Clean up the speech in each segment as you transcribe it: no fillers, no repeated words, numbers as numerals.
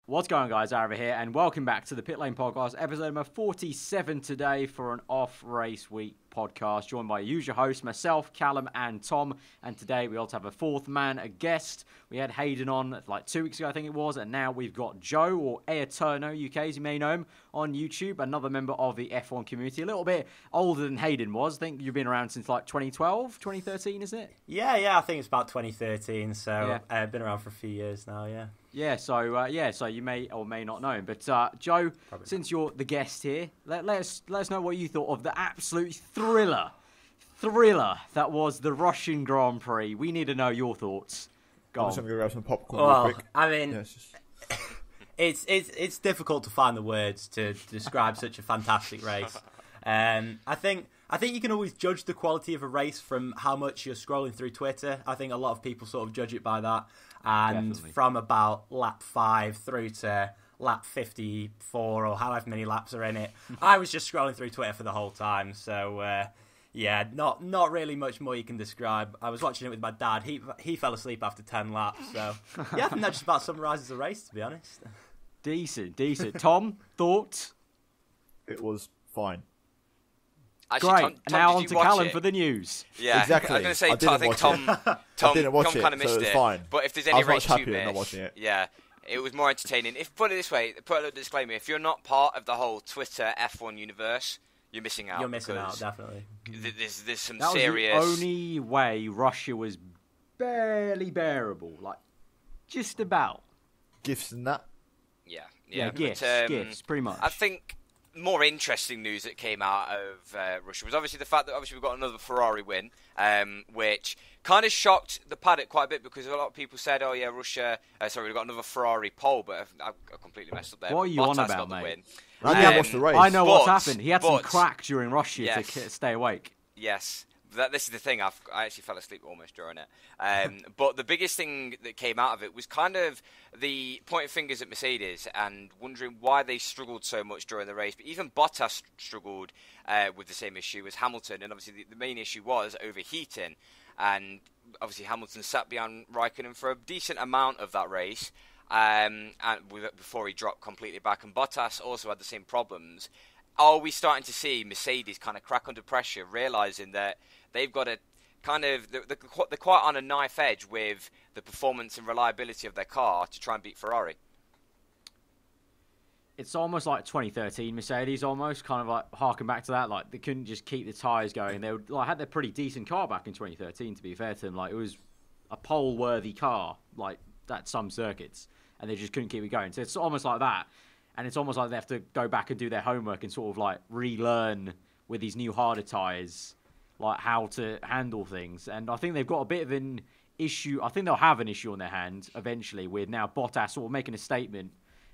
What's going on, guys? ARAVA here, and welcome back to the Pitlane podcast, episode number 47 today for an off-race week podcast, joined by usual hosts, myself, Callum, and Tom. And today we also have a fourth man, a guest. We had Hayden on like 2 weeks ago, I think it was, and now we've got Joe, or Airturno UK, as you may know him, on YouTube, another member of the F1 community, a little bit older than Hayden was. I think you've been around since like 2012, 2013, isn't it? Yeah, I think it's about 2013, so I've been around for a few years now, Yeah, so you may or may not know him. But Joe, probably since you're the guest here, let us know what you thought of the absolute thriller that was the Russian Grand Prix. We need to know your thoughts. I'm just going to grab some popcorn real quick. I mean, it's difficult to find the words to describe such a fantastic race. I think you can always judge the quality of a race from how much you're scrolling through Twitter. I think a lot of people sort of judge it by that. And definitely. From about lap 5 through to lap 54 or however many laps are in it, I was just scrolling through Twitter for the whole time. So, not really much more you can describe. I was watching it with my dad. He fell asleep after 10 laps. So, yeah, I think that just about summarises the race, to be honest. Decent. Tom, thoughts? It was fine. Actually, Great. Tom, now on to Callum it? for the news. Yeah, exactly. I was going to say, I think Tom kind of missed it. Fine. But if there's any race you not watching it. Yeah, it was more entertaining. Put it this way, put a little disclaimer: if you're not part of the whole Twitter F1 universe, you're missing out. You're missing out, definitely. There's some that serious. That was the only way Russia was barely bearable, like just about. Gifts and that. Yeah, gifts, pretty much. I think more interesting news that came out of Russia was obviously the fact that we've got another Ferrari win, which kind of shocked the paddock quite a bit because a lot of people said, "Oh yeah, Russia." We've got another Ferrari pole, but I completely messed up there. What are you Bottas on about, got the mate? win. I didn't watch the race. I know what's happened. He had some crack during Russia to stay awake. Yes. This is the thing. I actually fell asleep almost during it. But the biggest thing that came out of it was kind of the pointing fingers at Mercedes and wondering why they struggled so much during the race. But even Bottas struggled with the same issue as Hamilton. And obviously the main issue was overheating. And obviously Hamilton sat behind Raikkonen for a decent amount of that race and before he dropped completely back. And Bottas also had the same problems. Are we starting to see Mercedes kind of crack under pressure, realising that they've got a kind of they're quite on a knife edge with the performance and reliability of their car to try and beat Ferrari? It's almost like 2013 Mercedes, almost kind of like harking back to that. Like they couldn't just keep the tyres going. They had their pretty decent car back in 2013. To be fair to them, like it was a pole-worthy car, like at some circuits, and they just couldn't keep it going. So it's almost like that. And it's almost like they have to go back and do their homework and sort of like relearn with these new harder tyres, like how to handle things. And I think they've got a bit of an issue. I think they'll have an issue on their hands eventually with now Bottas sort of making a statement.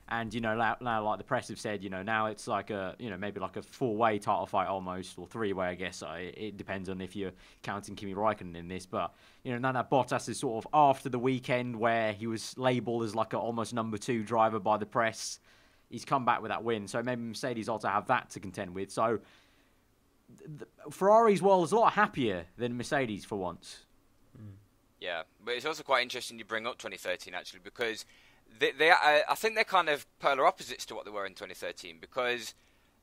And, now like the press have said, now it's like maybe like a 4-way title fight almost, or 3-way, I guess. It depends on if you're counting Kimi Raikkonen in this. But, now that Bottas is sort of after the weekend where he was labelled as like a almost number 2 driver by the press, he's come back with that win, so maybe Mercedes also have that to contend with. So Ferrari's world is a lot happier than Mercedes for once. Yeah, but it's also quite interesting you bring up 2013 actually, because I think they're kind of polar opposites to what they were in 2013. Because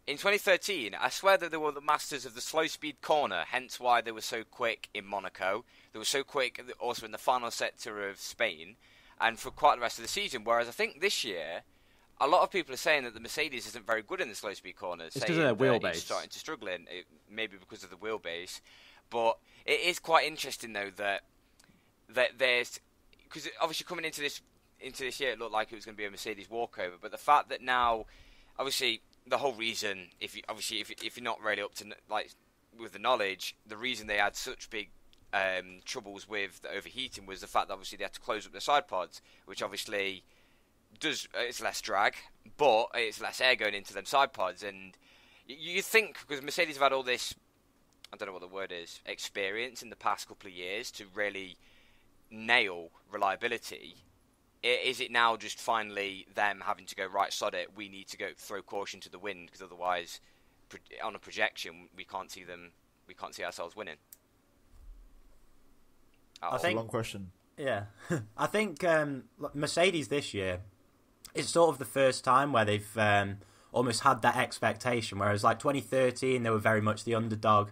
in 2013, I swear that they were the masters of the slow speed corner, hence why they were so quick in Monaco. They were so quick also in the final sector of Spain, and for quite the rest of the season. Whereas I think this year, a lot of people are saying that the Mercedes isn't very good in the slow-speed corners. It's because of their wheelbase. It's starting to struggle in, maybe because of the wheelbase. But it is quite interesting, though, that there's... Because obviously coming into this year, it looked like it was going to be a Mercedes walkover. But the fact that now, obviously, the whole reason, if you're not really up to, like, with the knowledge, the reason they had such big troubles with the overheating was the fact that obviously they had to close up the side pods, which obviously... it's less drag, but it's less air going into them side pods. And you think, because Mercedes have had all this, I don't know what the word is, experience in the past couple of years to really nail reliability, is it now just finally them having to go, right, sod it, we need to go throw caution to the wind, because otherwise on a projection we can't see ourselves winning? That's a long question. Yeah. I think Mercedes this year it's sort of the first time where they've almost had that expectation, whereas like 2013 they were very much the underdog.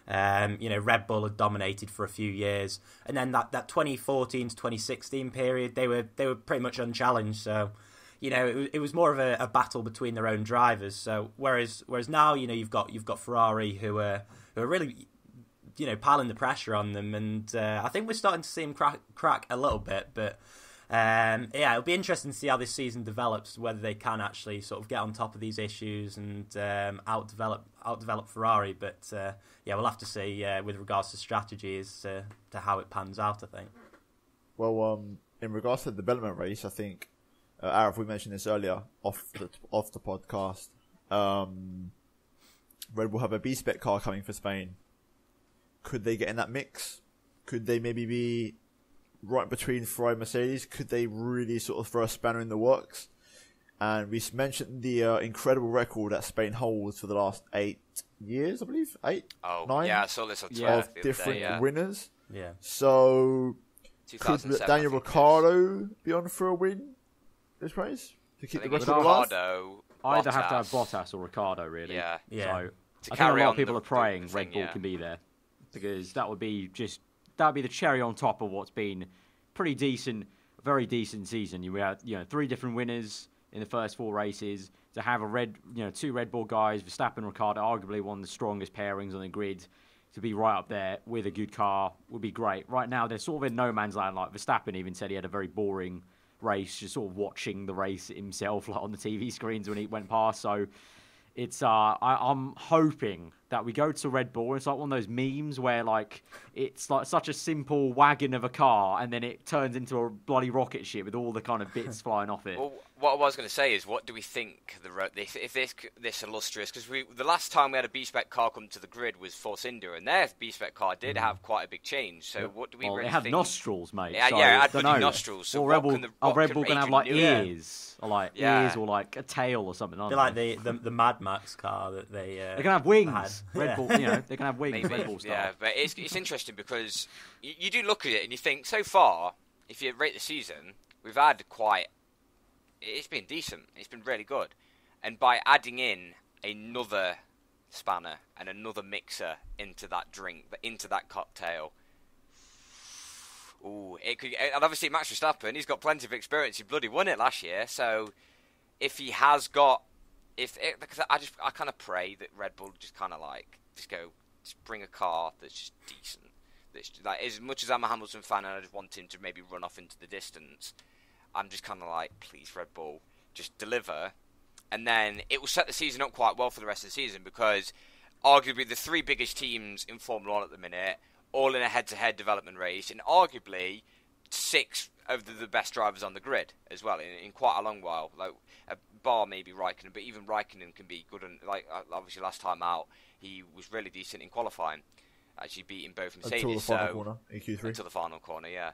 Red Bull had dominated for a few years, and then that 2014 to 2016 period they were pretty much unchallenged. So it was more of a battle between their own drivers. So whereas now you've got Ferrari who are really piling the pressure on them, and I think we're starting to see them crack a little bit, but. It'll be interesting to see how this season develops, whether they can actually sort of get on top of these issues and outdevelop Ferrari. But we'll have to see with regards to strategy as to how it pans out, I think. Well, in regards to the development race, I think, Arif, we mentioned this earlier off the podcast. Red Bull have a B-Spec car coming for Spain. Could they get in that mix? Could they maybe be right between Ferrari and Mercedes? Could they really sort of throw a spanner in the works? And we mentioned the incredible record that Spain holds for the last 8 years, I believe. 8? Oh, 9? yeah, I saw this on Twitter. Of different winners. Yeah. So, could Daniel Ricciardo be on for a win this race? To keep the record alive? Either have to have Bottas or Ricciardo, really. Yeah. So, I think a lot of people are praying Red Bull can be there. Because that would be the cherry on top of what's been pretty decent, very decent season. You had 3 different winners in the first 4 races. To have 2 Red Bull guys, Verstappen and Ricciardo, arguably one of the strongest pairings on the grid, to be right up there with a good car would be great. Right now they're sort of in no man's land. Like Verstappen even said he had a very boring race, just sort of watching the race himself like on the TV screens when he went past. So it's I'm hoping that we go to Red Bull. It's like one of those memes where like it's like such a simple wagon of a car, and then it turns into a bloody rocket ship with all the kind of bits flying off it. Well, what I was going to say is, what do we think if this illustrious? Because the last time we had a B-Spec car come to the grid was Force India, and their B-Spec car did have quite a big change. So what do we really think? It had think? nostrils, mate. Yeah, so, it had bloody nostrils. So Red Bull going to have like ears, or like ears, or like a tail or something? They're like the Mad Max car that they. They're going to have wings. Red Bull, they can have wings. Maybe, Red Bull style. Yeah, but it's interesting because you do look at it and you think, so far, if you rate the season, we've had it's been decent. It's been really good. And by adding in another spanner and another mixer into that drink, into that cocktail, it could. And obviously, Max Verstappen, he's got plenty of experience. He bloody won it last year. So if he has got, because I kind of pray that Red Bull just kind of just bring a car that's just decent. That's like, as much as I'm a Hamilton fan and I just want him to maybe run off into the distance, I'm just kind of like, please, Red Bull, just deliver. And then it will set the season up quite well for the rest of the season, because arguably the 3 biggest teams in Formula 1 at the minute, all in a head-to-head development race, and arguably 6 of the best drivers on the grid as well in quite a long while. Like a bar maybe Raikkonen, but even Raikkonen can be good. And like obviously last time out, he was really decent in qualifying, actually beating both Mercedes. Until the final corner in Q3. Until the final corner, yeah.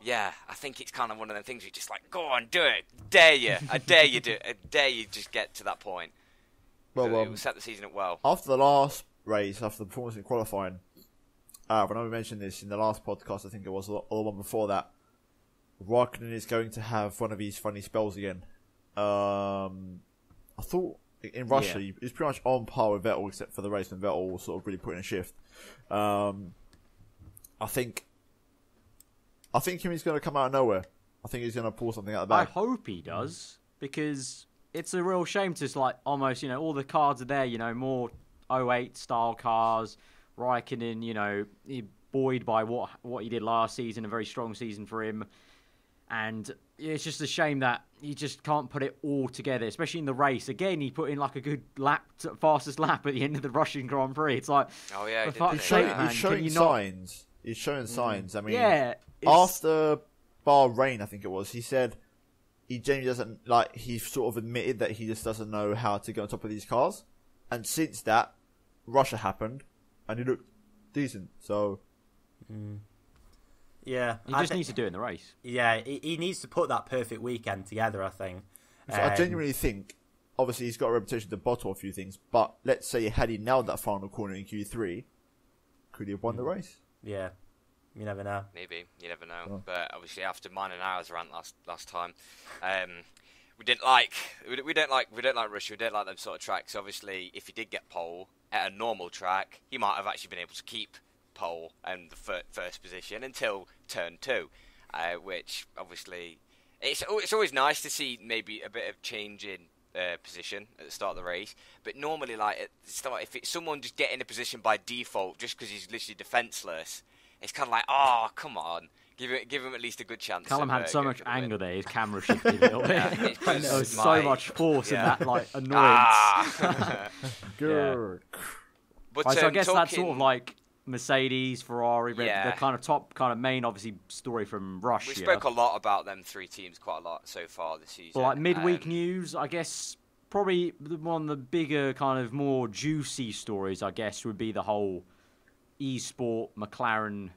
Yeah, I think it's kind of one of them things you just like, go on, do it, dare you, I dare you do it, I dare you just get to that point. Well, so it will set the season up well. After the last race, after the performance in qualifying, I know we mentioned this in the last podcast, I think it was, or the one before that, Raikkonen is going to have one of these funny spells again. I thought in Russia, he was pretty much on par with Vettel, except for the race when Vettel was sort of really putting a shift. I think Kimi's going to come out of nowhere. I think he's going to pull something out of the bag. I hope he does, because it's a real shame to like almost, all the cards are there, more 08 style cars. Raikkonen, he buoyed by what he did last season, a very strong season for him. And it's just a shame that he just can't put it all together, especially in the race. Again, he put in like a good fastest lap at the end of the Russian Grand Prix. It's like, oh yeah, he's showing signs. He's showing signs. I mean, after Bahrain, I think it was, he said he genuinely doesn't, like, he sort of admitted that he just doesn't know how to get on top of these cars. And since that, Russia happened, and he looked decent. So, yeah, he just needs to do it in the race. Yeah, he needs to put that perfect weekend together, I think. So I genuinely think, obviously he's got a reputation to bottle a few things, but let's say had he nailed that final corner in Q3, could he have won the race? Yeah. You never know. Maybe, you never know. But obviously, after mine and ours rant last time, we don't like Russia. We don't like them sort of tracks. Obviously, if he did get pole at a normal track, he might have actually been able to keep pole and the first position until turn 2, which obviously it's always nice to see maybe a bit of change in position at the start of the race. But normally, like at the start, if it's someone just getting a position by default just because he's literally defenseless, it's kind of like, oh, come on. Give him at least a good chance. Callum had so much anger there, his camera shifted a little bit. Yeah, there was so much force in that, like, annoyance. Good. But, right, so I guess that's sort of like Mercedes, Ferrari, the kind of top, kind of main, obviously, story from Russia. We spoke a lot about them 3 teams quite a lot so far this season. But like midweek news, I guess probably one of the bigger, kind of more juicy stories, I guess, would be the whole eSport McLaren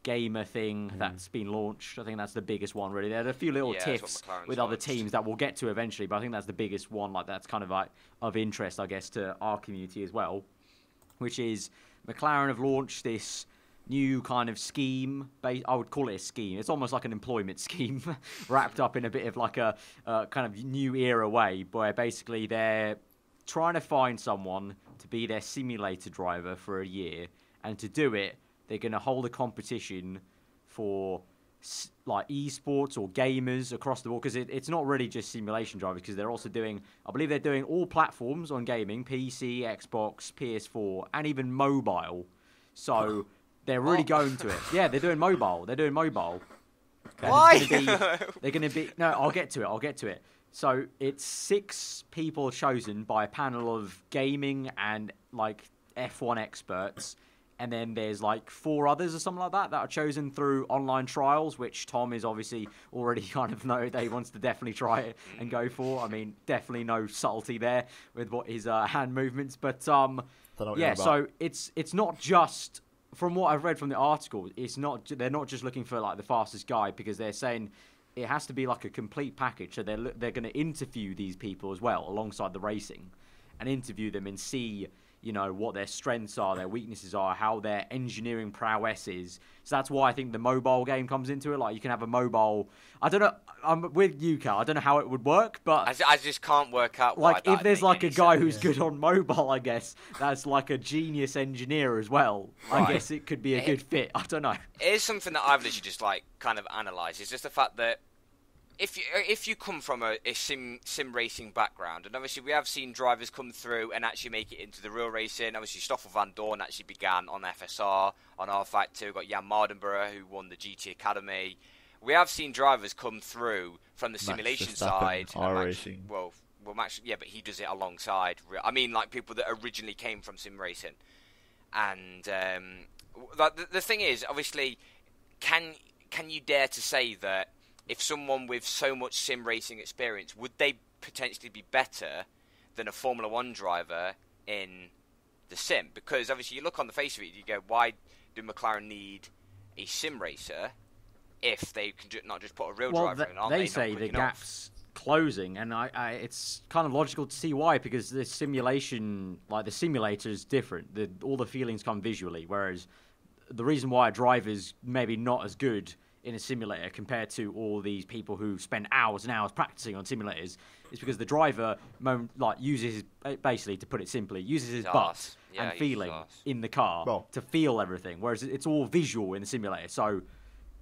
gamer thing that's been launched. I think that's the biggest one, really. There are a few little tips with other teams that we'll get to eventually, but I think that's the biggest one. Like, that's kind of like of interest, I guess, to our community as well, which is McLaren have launched this new kind of scheme. I would call it a scheme. It's almost like an employment scheme wrapped up in a bit of like a kind of new era way, where basically they're trying to find someone to be their simulator driver for a year, and to do it, they're going to hold a competition for like esports or gamers across the board, because it's not really just simulation drivers, because they're also doing, I believe they're doing all platforms on gaming, PC, Xbox, PS4, and even mobile. So they're really going to it. Yeah, they're doing mobile. Why? They're going to be... No, I'll get to it. So it's 6 people chosen by a panel of gaming and like F1 experts. And then there's like 4 others or something like that are chosen through online trials, which Tom is obviously already kind of know that he wants to definitely try it and go for. I mean, definitely no subtlety there with what his hand movements. But yeah, so it's not just, from what I've read from the article, they're not just looking for like the fastest guy, because they're saying it has to be like a complete package. So they're going to interview these people as well alongside the racing, and interview them and see, you know, what their strengths are, their weaknesses are, how their engineering prowess is. So that's why I think the mobile game comes into it. Like, you can have a mobile... I don't know. I'm with you, Cal. I don't know how it would work, but... I just can't work out why. Like, if there's like a guy who's good on mobile, I guess, that's like a genius engineer as well. Right. I guess it could be a good fit. I don't know. It is something that I've literally just, like, kind of analysed. It's just the fact that if you come from a sim racing background, and obviously we have seen drivers come through and actually make it into the real racing. Obviously Stoffel Van Dorn actually began on FSR, on R-Factor. We've got Jan Mardenborough, who won the GT Academy. We have seen drivers come through from the simulation side. iRacing. Well, Max, yeah, but he does it alongside. I mean, like, people that originally came from sim racing. And the thing is, obviously, can you dare to say that if someone with so much sim racing experience, would they potentially be better than a Formula 1 driver in the sim? Because obviously you look on the face of it, you go, why do McLaren need a sim racer if they can not just put a real driver in? They say the gap's closing, and it's kind of logical to see why, because the simulation, like the simulator is different. All the feelings come visually, whereas the reason why a driver's maybe not as good in a simulator compared to all these people who spend hours and hours practicing on simulators is because the driver uses, basically, to put it simply, uses his butt and feeling in the car to feel everything, whereas it's all visual in the simulator. So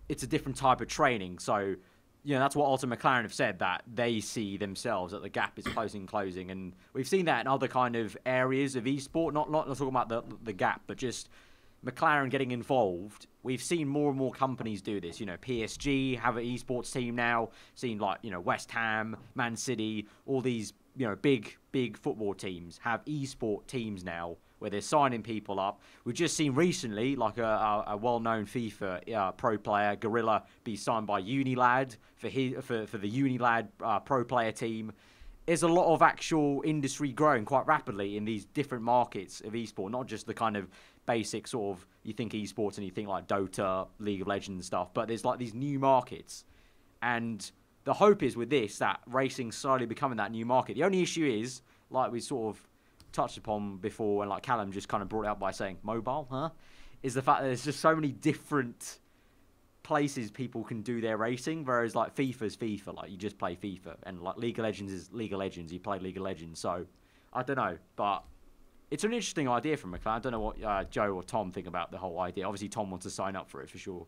it's a different type of training. So, you know, that's what Alton McLaren have said, that they see themselves that the gap is closing, and we've seen that in other kind of areas of esport. Not talking about the gap, but just McLaren getting involved. We've seen more and more companies do this. You know, PSG have an esports team now. Seen, like, you know, West Ham, Man City, all these, you know, big football teams have esport teams now where they're signing people up. We've just seen recently, like a well-known FIFA pro player, Gorilla, be signed by Unilad for the Unilad pro player team. There's a lot of actual industry growing quite rapidly in these different markets of esport, not just the kind of basic sort of, you think esports and you think like Dota, League of Legends and stuff, but there's like these new markets. And the hope is with this, that racing's slowly becoming that new market. The only issue is, like we sort of touched upon before, and like Callum just kind of brought it up by saying mobile, is the fact that there's just so many different places people can do their racing, whereas like FIFA's FIFA, like you just play FIFA, and like League of Legends is League of Legends, you play League of Legends. So I don't know, but it's an interesting idea from McLaren. I don't know what Joe or Tom think about the whole idea. Obviously, Tom wants to sign up for it for sure.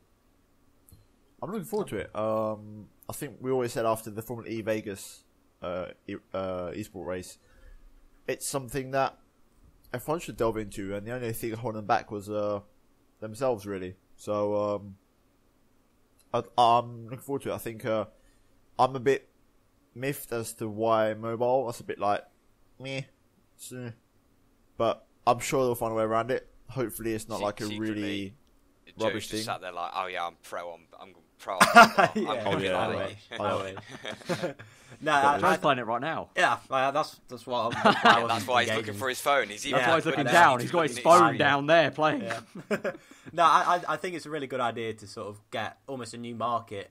I'm looking forward to it. I think we always said after the Formula E Vegas esport race, it's something that F1 should delve into, and the only thing holding them back was themselves, really. So I'm looking forward to it. I think I'm a bit miffed as to why mobile. That's a bit like meh, but I'm sure they'll find a way around it. Hopefully, it's not like a really rubbish thing. Sat there like, oh yeah, I'm pro. I'm pro. No, Joe's playing it right now. Yeah, that's what. That's why he's looking for his phone. That's why he's looking down. He's got his phone down there playing. Yeah. No, I think it's a really good idea to sort of get almost a new market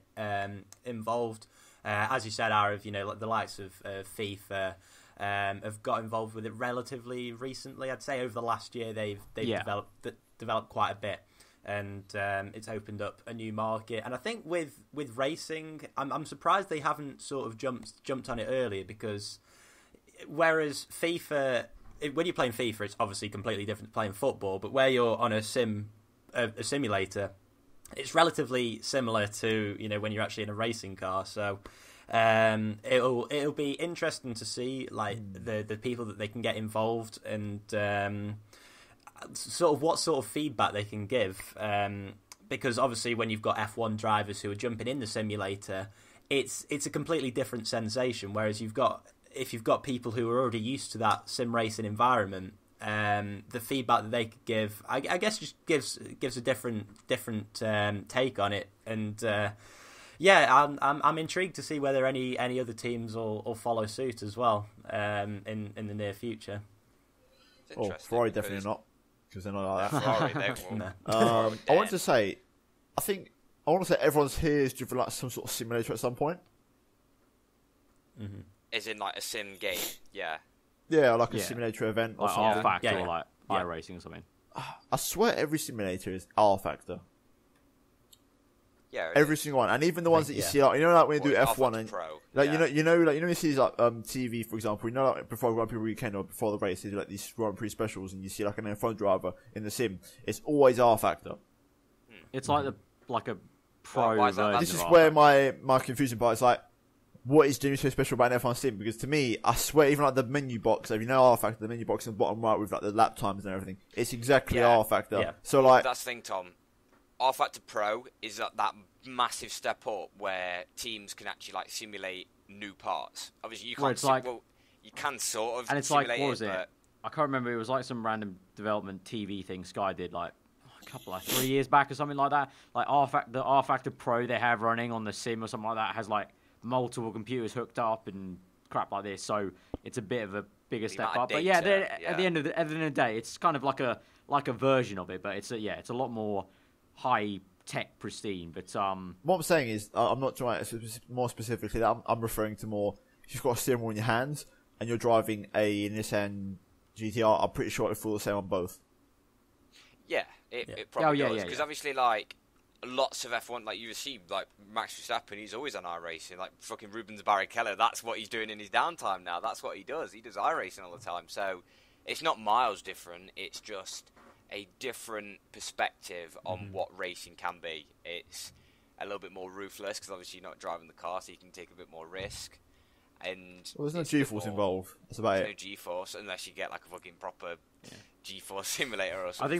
involved. As you said, Arav, like the likes of FIFA have got involved with it relatively recently. I'd say over the last year they've developed quite a bit. And it's opened up a new market. And I think with racing, I'm surprised they haven't sort of jumped on it earlier, because whereas FIFA, when you're playing FIFA, it's obviously completely different to playing football. But where you're on a simulator, it's relatively similar to when you're actually in a racing car. So it'll be interesting to see like the people that they can get involved, and sort of what sort of feedback they can give, because obviously when you've got F1 drivers who are jumping in the simulator, it's a completely different sensation. Whereas if you've got people who are already used to that sim racing environment, the feedback that they could give, I guess, just gives a different take on it. And I'm intrigued to see whether any other teams will follow suit as well in the near future. Oh, Ferrari definitely not. Because they're not like that. Ferrari, they won't. I want to say everyone's here has driven like some sort of simulator at some point. Mm-hmm. As in like a sim game, yeah. Yeah, like a simulator event or like something. R Factor or like iRacing or something. I swear every simulator is R Factor. Yeah, every single one, and even the ones that you see, like like when you do F1 and Pro. Like you know, you see like TV, for example. Like before Grand Prix weekend or before the race, they do like these Grand Prix specials, and you see like an F1 driver in the sim. It's always R Factor. It's like a pro version. This is where my confusing part is like, what is doing so special about an F1 sim? Because to me, I swear, even like the menu box, if you know R Factor, the menu box in the bottom right with like the lap times and everything, it's exactly R Factor. Yeah. So like that's the thing, Tom. R Factor Pro is that massive step up where teams can actually like simulate new parts. Obviously, you can't. You can sort of. And it's simulate like, what was it? But I can't remember. It was like some random development TV thing Sky did like a couple, like 3 years back or something like that. Like the R Factor Pro they have running on the sim or something like that has like multiple computers hooked up and crap like this. So it's a bit of a bigger step up. But at the end of the day, it's kind of like a version of it. But it's a lot more high tech pristine. But what I'm saying is, I'm not trying more specifically. That I'm referring to more. If you've got a steering wheel in your hands and you're driving a Nissan GTR, I'm pretty sure it'll feel the same on both. Yeah, it probably does. Because obviously, like, lots of F1, like you see, like Max Verstappen, he's always on iRacing. Like fucking Rubens Barrichello, that's what he's doing in his downtime now. That's what he does. He does iRacing all the time. So it's not miles different. It's just a different perspective on what racing can be. It's a little bit more ruthless because obviously you're not driving the car, so you can take a bit more risk. And there's no G-force involved. That's about it. There's no G-force unless you get like a fucking proper G-force simulator or something.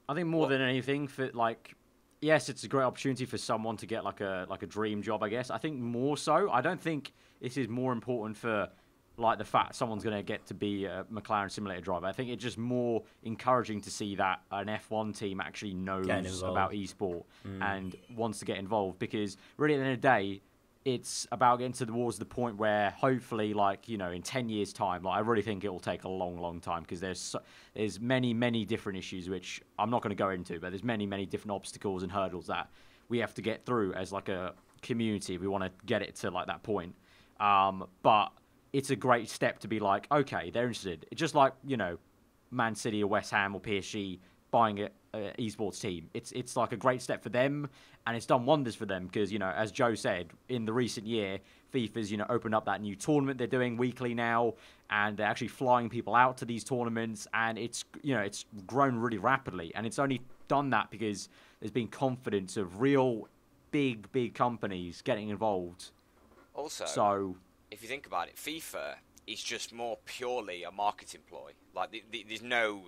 I think more than anything, for like, yes, it's a great opportunity for someone to get like a dream job, I guess. I think more so. I don't think this is more important for like the fact someone's going to get to be a McLaren simulator driver. I think it's just more encouraging to see that an F1 team actually knows about esport and wants to get involved, because really at the end of the day, it's about getting towards the point where hopefully, like, you know, in 10 years' time, like, I really think it will take a long, long time, because there's many, many different issues, which I'm not going to go into, but there's many, many different obstacles and hurdles that we have to get through as, like, a community if we want to get it to, like, that point. But it's a great step to be like, okay, they're interested. It's just like, you know, Man City or West Ham or PSG buying esports team. It's like a great step for them, and it's done wonders for them because, as Joe said, in the recent year, FIFA's opened up that new tournament they're doing weekly now, and they're actually flying people out to these tournaments, and it's grown really rapidly, and it's only done that because there's been confidence of real big companies getting involved. Also, so if you think about it, FIFA is just more purely a marketing ploy. Like there's no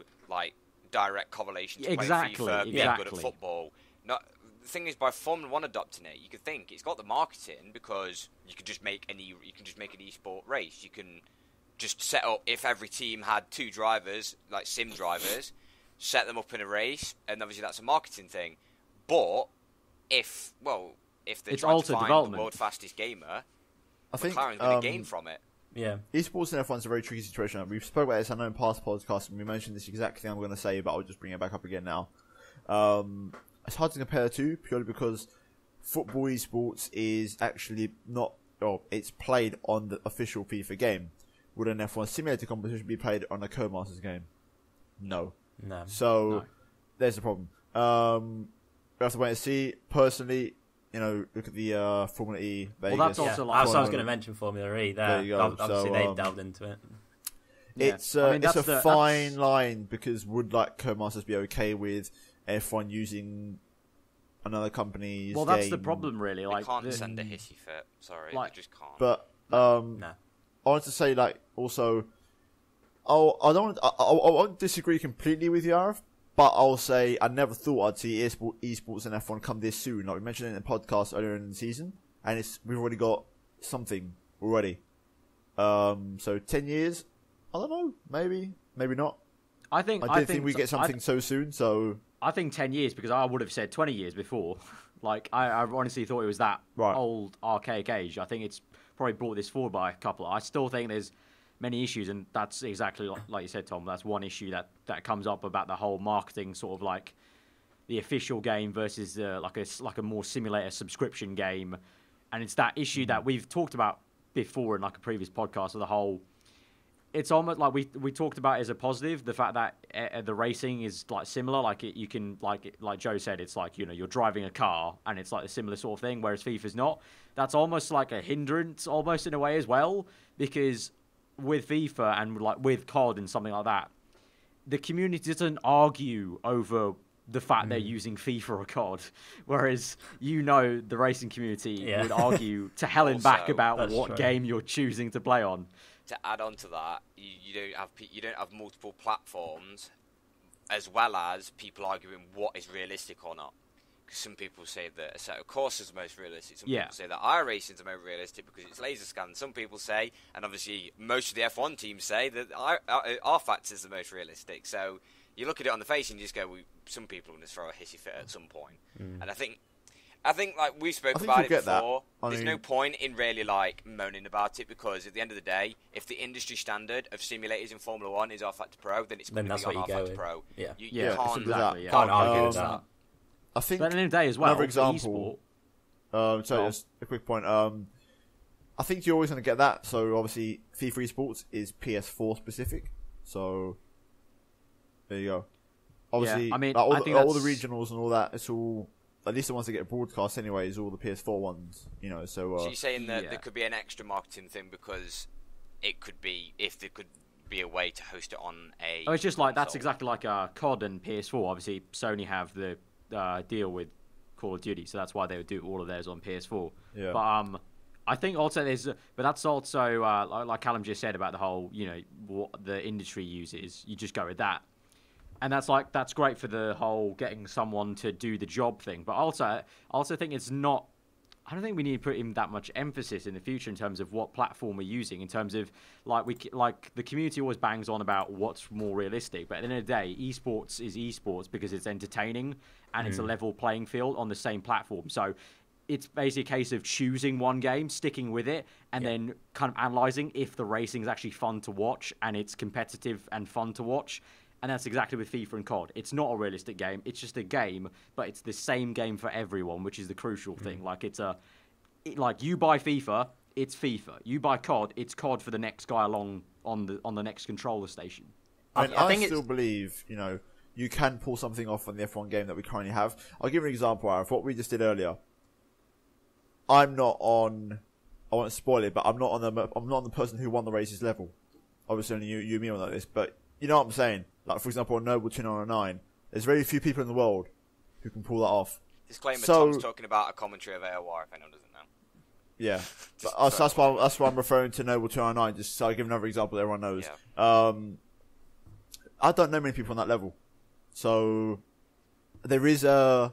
direct correlation to playing FIFA, being good at football. The thing is, by Formula One adopting it, you could think it's got the marketing because you could just make an esport race. You can just set up, if every team had 2 drivers, like sim drivers, set them up in a race, and obviously that's a marketing thing. But if they're trying to find the world's fastest gamer, McLaren's going to gain from it. Yeah. Esports in F1 is a very tricky situation. We've spoken about this, I know, in past podcasts, and we mentioned this exact thing I'm going to say, but I'll just bring it back up again now. It's hard to compare the two, purely because football esports is actually it's played on the official FIFA game. Would an F1 simulator competition be played on a Codemasters game? No. So, there's the problem. We have to wait and see. Personally, look at the Formula E Vegas. Well, that's also I was going to mention Formula E there. You go. Obviously, they've delved into it. It's a fine line, because would Codemasters be okay with F1 using another company's game? That's the problem, really. They can't send a hissy fit. Sorry, they just can't. But I want to say, also, I won't disagree completely with you, Arif, but I'll say I never thought I'd see esports and F1 come this soon. Like we mentioned it in the podcast earlier in the season, and we've already got something already. So 10 years, I don't know, maybe not. I didn't think we get something so soon. So I think 10 years, because I would have said 20 years before. I honestly thought it was that old archaic age. I think it's probably brought this forward by a couple. I still think there's many issues, and that's exactly like you said, Tom. That's one issue that comes up about the whole marketing, sort of the official game versus a more simulator subscription game, and it's that issue that we've talked about before in a previous podcast of the whole. It's almost like we talked about as a positive, the fact that the racing is similar. You can like Joe said, it's you're driving a car, and it's a similar sort of thing. Whereas FIFA's not. That's almost like a hindrance, almost in a way as well, because with FIFA and with COD and something like that, the community doesn't argue over the fact they're using FIFA or COD, whereas the racing community would argue to hell and back about what game you're choosing to play on. To add on to that, you don't have multiple platforms, as well as people arguing what is realistic or not. Because some people say that a set of courses is the most realistic. Some people say that iRacing is the most realistic because it's laser scan. Some people say, and obviously most of the F1 teams say, that rFactor is the most realistic. So you look at it on the face and you just go, some people are going to throw a hissy fit at some point. And I think we spoke about it before. There's no point in really moaning about it, because at the end of the day, if the industry standard of simulators in Formula 1 is rFactor Pro, then it's going to be on rFactor Pro. Yeah. You can't argue with that. I think but at the end of the day as well, another example. Just a quick point. I think you're always going to get that. So obviously, FIFA Esports is PS4 specific. So there you go. Obviously, I think all the regionals and all that. It's all, at least the ones that get broadcast anyway, is all the PS4 ones. So you're saying that there could be an extra marketing thing because it could be, if there could be a way to host it on a. Oh, it's just that's exactly like COD and PS4. Obviously, Sony have the deal with Call of Duty, so that's why they would do all of theirs on PS4. Yeah. But I think also but that's also like Callum just said about the whole, what the industry uses. You just go with that, and that's great for the whole getting someone to do the job thing. But I also think it's not. I don't think we need to put in that much emphasis in the future in terms of what platform we're using. In terms of the community always bangs on about what's more realistic, but at the end of the day, esports is esports because it's entertaining and it's a level playing field on the same platform. So it's basically a case of choosing one game, sticking with it, and then kind of analysing if the racing is actually fun to watch and it's competitive and fun to watch. And that's exactly with FIFA and COD. It's not a realistic game. It's just a game, but it's the same game for everyone, which is the crucial thing. You buy FIFA, it's FIFA. You buy COD, it's COD for the next guy along on the next controller station. I still believe, you can pull something off on the F1 game that we currently have. I'll give you an example out of what we just did earlier. I'm not on. I won't spoil it, but I'm not on the person who won the races level. Obviously, only you and me on this, but you know what I'm saying. Like for example, on Noble 299, there's very few people in the world who can pull that off. Disclaimer: Tom's talking about a commentary of AOR. If anyone doesn't know. Yeah, but that's why I'm referring to Noble 299. Just so I give another example that everyone knows. Yeah. I don't know many people on that level, so there is like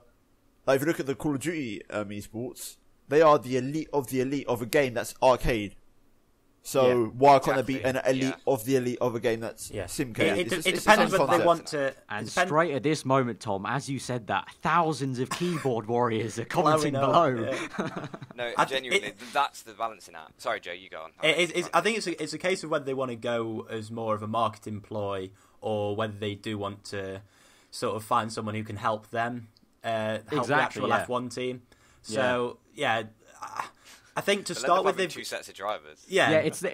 if you look at the Call of Duty esports, they are the elite of a game that's arcade. So why can't there be an elite of the elite of a game that's simcade? It depends whether they want to. And straight at this moment, Tom, as you said that, thousands of keyboard warriors are commenting below. Yeah. No, genuinely, that's the balancing act. Sorry, Joe, you go on. I think it's a case of whether they want to go as more of a marketing ploy or whether they do want to sort of find someone who can help them help the actual F1 team. So I think to start with, they've two sets of drivers. It's the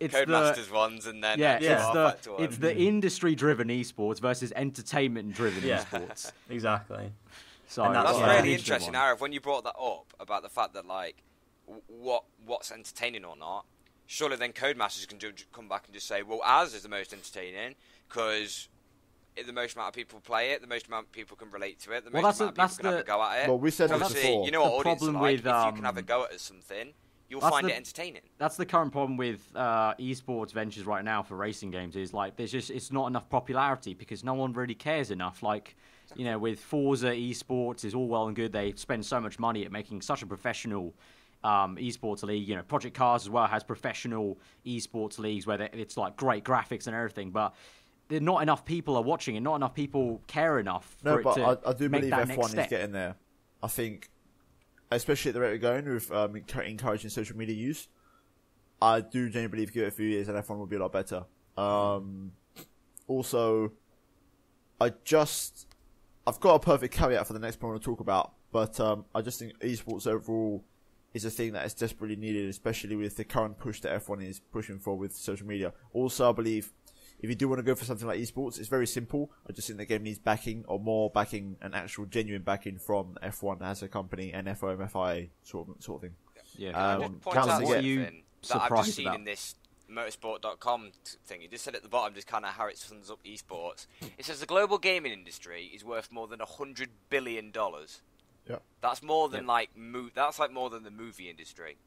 Codemasters ones, and then it's the industry-driven esports versus entertainment-driven esports. Exactly. So that's really interesting, Arav, when you brought that up about the fact that like what's entertaining or not. Surely then Codemasters can come back and just say, well, ours is the most entertaining because the most amount of people play it, the most amount of people can relate to it, the most amount of people can have a go at it. Well, we said this before. You know what audience is like. If you can have a go at something, you'll find it entertaining. That's the current problem with esports ventures right now for racing games is like it's not enough popularity because no one really cares enough. Like, you know, with Forza esports is all well and good. They spend so much money at making such a professional esports league. You know, Project Cars as well has professional esports leagues where it's like great graphics and everything, but not enough people are watching and not enough people care enough for it to I do make believe that F1 next is step. getting there. I think, especially at the rate we're going with encouraging social media use, I do genuinely believe give it a few years and F1 will be a lot better. Also, I've got a perfect caveat for the next point I want to talk about, but I just think esports overall is a thing that is desperately needed, especially with the current push that F1 is pushing for with social media. Also, I believe if you do want to go for something like esports, it's very simple. I just think the game needs backing, or more backing, and actual genuine backing from F1 as a company and FOM, FIA sort of thing. Yeah. Can I just point out something that I've just seen in this motorsport.com thing? You just said at the bottom just kind of how it sums up esports. It says the global gaming industry is worth more than $100 billion. Yeah. That's more than that's like more than the movie industry.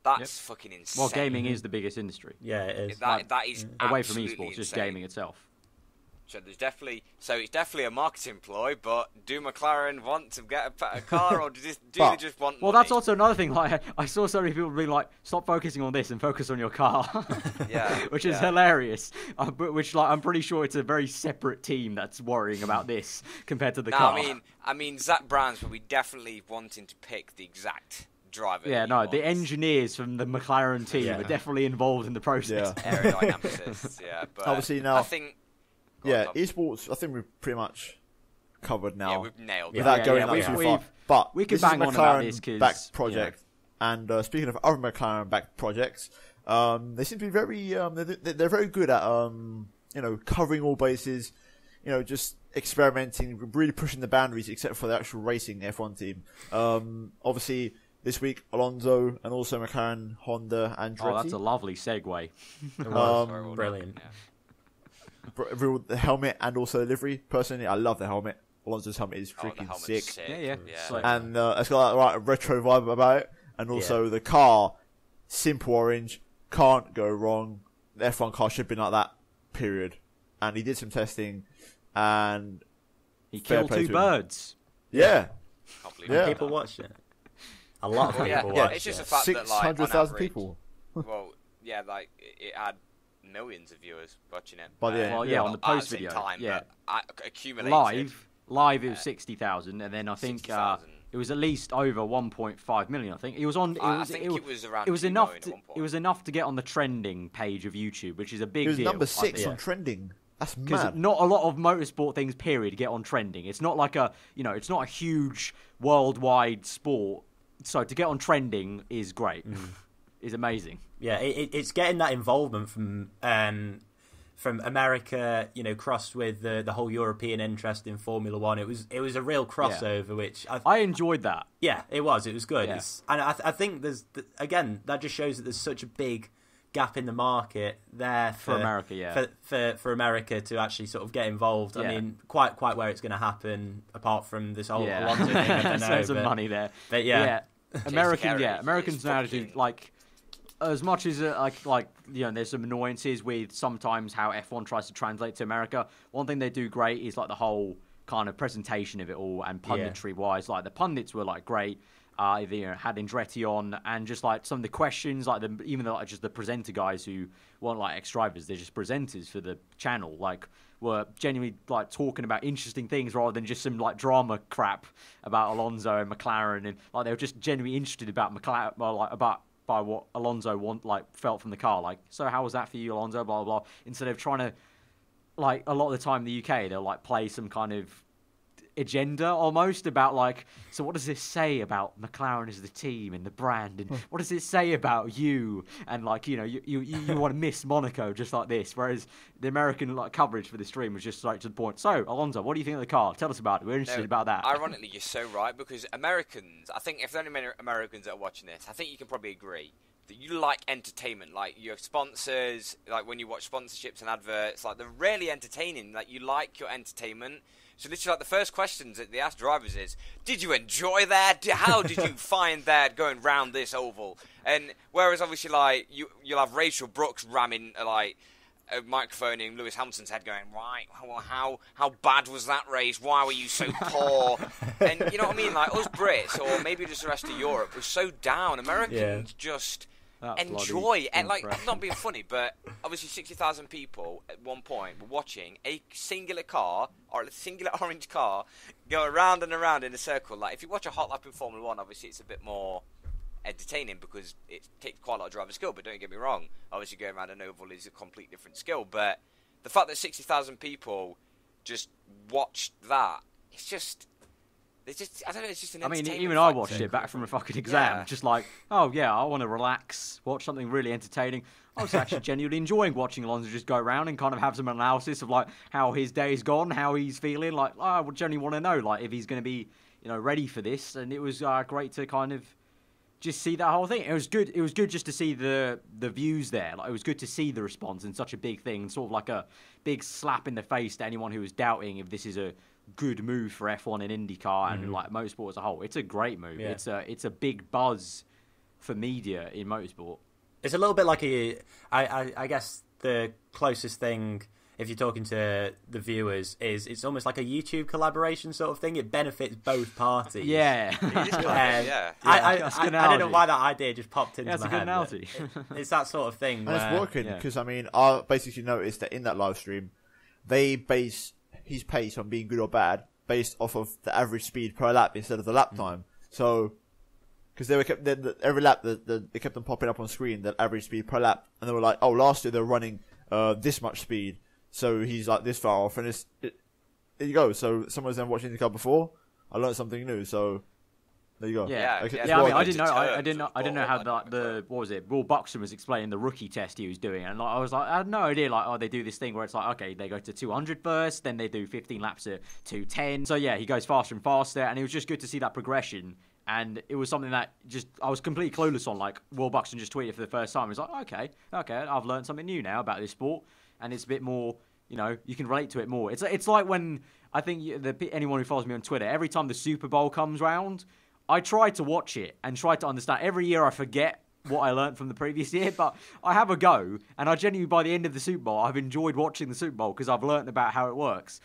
That's fucking insane. Well, gaming is the biggest industry. Yeah, it is. That is away from absolutely esports, just insane. gaming itself. So it's definitely a marketing ploy. But do McLaren want to get a car, or do they just want? Well, money? that's also another thing. Like I saw so many people being like, "Stop focusing on this and focus on your car," which is hilarious. Which I'm pretty sure it's a very separate team that's worrying about this compared to the car. I mean, Zach Brown's probably definitely wanting to pick the exact driver. Yeah, no, the engineers from the McLaren team are definitely involved in the process. Yeah. Aerodynamicists, but obviously now, I think. Esports. I think we've pretty much covered now. Yeah, we've nailed it. Without going too far. But we could this bang is on about this McLaren-backed project, and speaking of other McLaren-backed projects, they seem to be very. They're very good at covering all bases. You know, just experimenting, really pushing the boundaries, except for the actual racing F1 team. Obviously, this week, Alonso and also McLaren, Honda, Andretti. Oh, that's a lovely segue. It was brilliant. The helmet and also the livery. Personally, I love the helmet. Alonso's helmet is freaking sick. Yeah. And it's got a retro vibe about it. And also the car, simple orange, can't go wrong. The F1 car should have been like that, period. And he did some testing, and he killed two birds. Yeah. People watched it. A lot of people watched it. It's just a fact that 600,000 people. Well, it had millions of viewers watching it. On the post video. But accumulated. Live it was 60,000, and then I think it was at least over 1.5 million. I think it was on. I think it was around. It was enough. It was enough to get on the trending page of YouTube, which is a big deal. It was number 6 on trending. That's mad. Because not a lot of motorsport things, period, get on trending. It's not like it's not a huge worldwide sport. So to get on trending is great. Is amazing. Yeah, it's getting that involvement from from America, crossed with the whole European interest in Formula One. It was a real crossover, which I enjoyed that. Yeah, it was good. Yeah. And I think again, that just shows that there's such a big gap in the market there for America, for America to actually sort of get involved. I mean, quite where it's going to happen, apart from this whole Alonso thing. I don't know, there's some money there, but yeah. Americans now actually like. As much as there's some annoyances with sometimes how F1 tries to translate to America. One thing they do great is like the whole kind of presentation of it all, and punditry wise, like the pundits were like great. Had Andretti on, and just like some of the questions, like even though just the presenter guys who weren't like ex-drivers, they're just presenters for the channel, like were genuinely like talking about interesting things rather than just some like drama crap about Alonso and McLaren, and like they were just genuinely interested about McLaren, by what Alonso felt from the car. Like, so how was that for you, Alonso? Blah, blah, blah. Instead of trying to, like, a lot of the time in the UK, they'll, like, play some kind of agenda almost about, like, so what does this say about McLaren as the team and the brand? And what does it say about you? And, like, you want to miss Monaco just like this. Whereas the American, like, coverage for the stream was just straight to the point. So, Alonso, what do you think of the car? Tell us about it. We're interested about that. Ironically, you're so right, because Americans, I think if there are any Americans that are watching this, I think you can probably agree that you like entertainment, like your sponsors, like when you watch sponsorships and adverts, like they're really entertaining, like you like your entertainment. So literally, like the first questions that they ask drivers is, did you enjoy that? How did you find that going round this oval? And whereas obviously, like, you'll have Rachel Brooks ramming, like, a microphone in Lewis Hamilton's head going, right, how bad was that race? Why were you so poor? And you know what I mean? Like, us Brits, or maybe just the rest of Europe, was so down. Americans just enjoy, and like, I'm not being funny, but obviously 60,000 people at one point were watching a singular car, or a singular orange car, go around and around in a circle. Like, if you watch a hot lap in Formula 1, obviously it's a bit more entertaining because it takes quite a lot of driver skill, but don't get me wrong, obviously going around an oval is a complete different skill. But the fact that 60,000 people just watched that, I don't know, it's just an entertainment even I watched it back from a fucking exam, just like, oh yeah, I want to relax, watch something really entertaining. I was actually genuinely enjoying watching Alonso just go around and kind of have some analysis of like how his day's gone, how he's feeling. Like, I would genuinely want to know like if he's going to be, ready for this. And it was great to kind of just see that whole thing. It was good. It was good just to see the views there. Like, it was good to see the response in such a big thing, sort of like a big slap in the face to anyone who was doubting if this is a good move for F1 and IndyCar and like motorsport as a whole. It's a great move. Yeah. It's a big buzz for media in motorsport. It's a little bit like I guess the closest thing, if you're talking to the viewers, is it's almost like a YouTube collaboration sort of thing. It benefits both parties. Yeah. I don't know why that idea just popped into my head. That's a good analogy. It's that sort of thing. And it's working, because, I basically noticed that in that live stream, they base his pace on being good or bad based off of the average speed per lap instead of the lap time. So, because every lap, they kept them popping up on screen, that average speed per lap, and they were like, oh, last year they were running this much speed, so he's like this far off, and there you go. So someone's then watching the car before, I learned something new, so there you go. I didn't know how the what was it? Will Buxton was explaining the rookie test he was doing, and I was like, I had no idea. Like, they do this thing where it's like, okay, they go to 200 first, then they do 15 laps at 210. So yeah, he goes faster and faster, and it was just good to see that progression. And it was something that I was completely clueless on. Like, Will Buxton just tweeted for the first time. He was like, okay, I've learned something new now about this sport, and it's a bit more, you can relate to it more. It's like when I think anyone who follows me on Twitter, every time the Super Bowl comes round, I try to watch it and try to understand. Every year I forget what I learned from the previous year, but I have a go, and I genuinely, by the end of the Super Bowl, I've enjoyed watching the Super Bowl because I've learned about how it works.